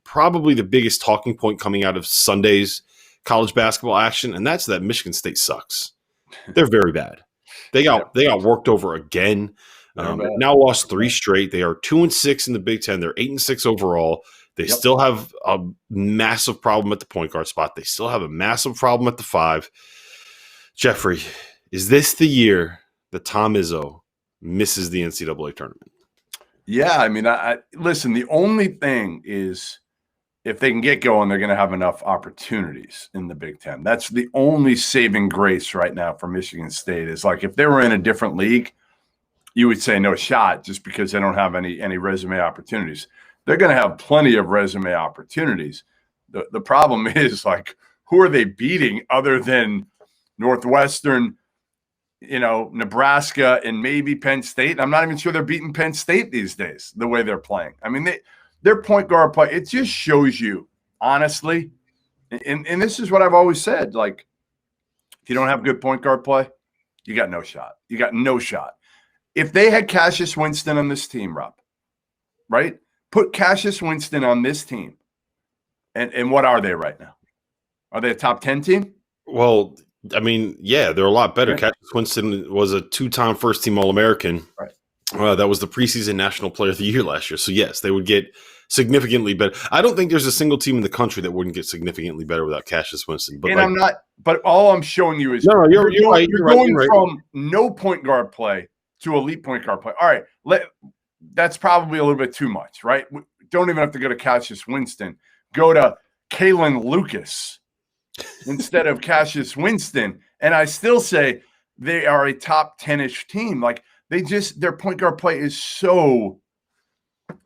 probably the biggest talking point coming out of Sunday's college basketball action, and that's that Michigan State sucks. They're very bad. They got worked over again. Now lost 3 straight. They are 2-6 in the Big Ten. They're 8-6 overall. They still have a massive problem at the point guard spot. They still have a massive problem at the 5. Jeffrey, is this the year that Tom Izzo misses the NCAA tournament? Yeah, I mean, listen, the only thing is if they can get going, they're going to have enough opportunities in the Big Ten. That's the only saving grace right now for Michigan State is like if they were in a different league, you would say no shot just because they don't have any resume opportunities. They're going to have plenty of resume opportunities. The problem is, like, who are they beating other than Northwestern, Nebraska, and maybe Penn State? I'm not even sure they're beating Penn State these days, the way they're playing. I mean, their point guard play, it just shows you, honestly, and this is what I've always said, like, if you don't have good point guard play, you got no shot. You got no shot. If they had Cassius Winston on this team, Rob, right? Put Cassius Winston on this team, and what are they right now? Are they a top 10 team? Well, I mean, yeah, they're a lot better. Cassius Winston was a 2-time first-team All-American. Right. That was the preseason National Player of the Year last year. So, yes, they would get significantly better. I don't think there's a single team in the country that wouldn't get significantly better without Cassius Winston. But but all I'm showing you is you're going from no point guard play to elite point guard play. All right, that's probably a little bit too much, right? Don't even have to go to Cassius Winston. Go to Kalen Lucas instead of Cassius Winston. And I still say they are a top 10-ish team. Like, their point guard play is so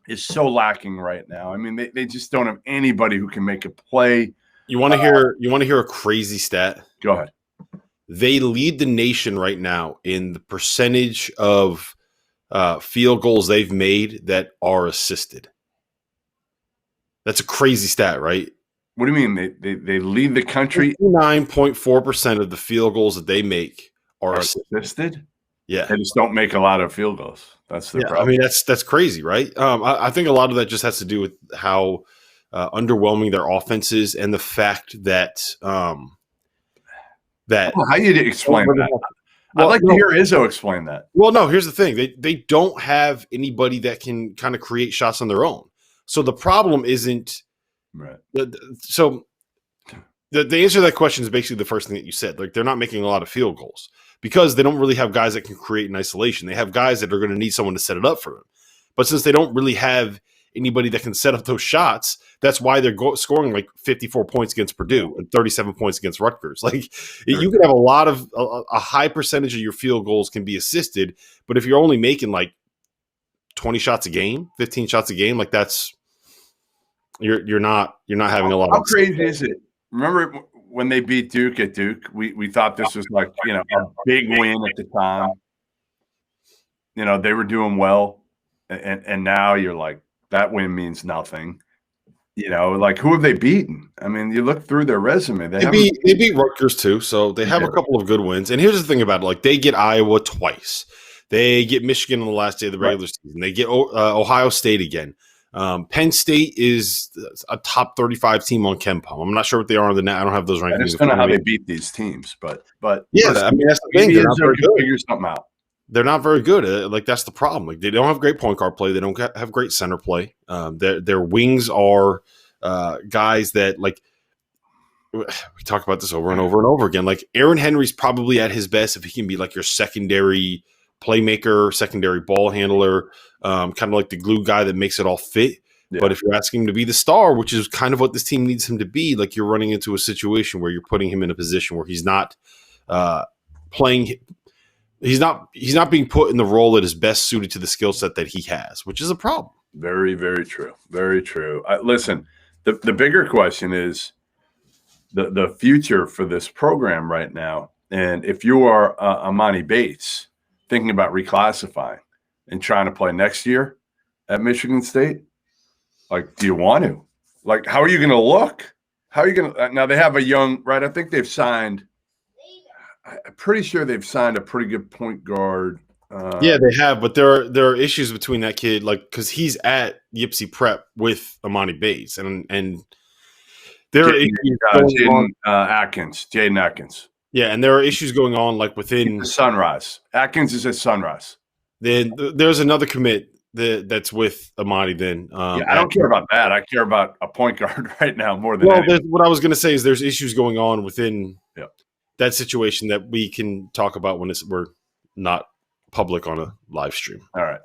lacking right now. I mean, they just don't have anybody who can make a play. You want to hear a crazy stat? Go ahead. They lead the nation right now in the percentage of field goals they've made that are assisted. That's a crazy stat, right? What do you mean? They lead the country? 9.4% of the field goals that they make are assisted? Yeah. They just don't make a lot of field goals. That's the problem. I mean, that's crazy, right? I think a lot of that just has to do with how underwhelming their offense is and the fact that how you explain that? I'd like to hear Izzo explain that. Well, no, here's the thing. They don't have anybody that can kind of create shots on their own. So the problem isn't right. So the answer to that question is basically the first thing that you said. Like, they're not making a lot of field goals because they don't really have guys that can create in isolation. They have guys that are going to need someone to set it up for them. But since they don't really have anybody that can set up those shots, that's why they're scoring like 54 points against Purdue and 37 points against Rutgers. Like, you can have a high percentage of your field goals can be assisted, but if you're only making like 20 shots a game, 15 shots a game, like that's you're not having a lot. How crazy is it? Remember when they beat Duke at Duke? We thought this was like, a big win at the time. They were doing well, and now you're like, that win means nothing. Like, who have they beaten? I mean, you look through their resume. They beat Rutgers too, so they have a couple of good wins. And here's the thing about it: like, they get Iowa twice, they get Michigan on the last day of the regular season, they get Ohio State again. Penn State is a top 35 team on KenPom. I'm not sure what they are on the net. I don't have those rankings. I just don't know how they beat these teams, but yeah, I mean, that's the thing. They're not very good. Figure something out. They're not very good. Like, that's the problem. Like, they don't have great point guard play. They don't have great center play. Their wings are guys that, like, we talk about this over and over and over again. Like, Aaron Henry's probably at his best if he can be like your secondary playmaker, secondary ball handler, kind of like the glue guy that makes it all fit. Yeah. But if you're asking him to be the star, which is kind of what this team needs him to be, like, you're running into a situation where you're putting him in a position where he's not playing. He's not being put in the role that is best suited to the skill set that he has, which is a problem. Very, very true. Very true. Listen, the bigger question is the future for this program right now. And if you are Amani Bates thinking about reclassifying and trying to play next year at Michigan State, like, do you want to? Like, how are you going to look? How are you going to – now they have a young – right, I think they've signed – I'm pretty sure they've signed a pretty good point guard. Yeah, they have, but there are issues between that kid, like because he's at Yipsy Prep with Amani Bates, and there are issues going on. Jaden Atkins. Yeah, and there are issues going on like within the Sunrise. Atkins is at Sunrise. Then there's another commit that's with Amani. Then I don't care about that. I care about a point guard right now more than. Well, what I was going to say is there's issues going on within that situation that we can talk about when we're not public on a live stream. All right.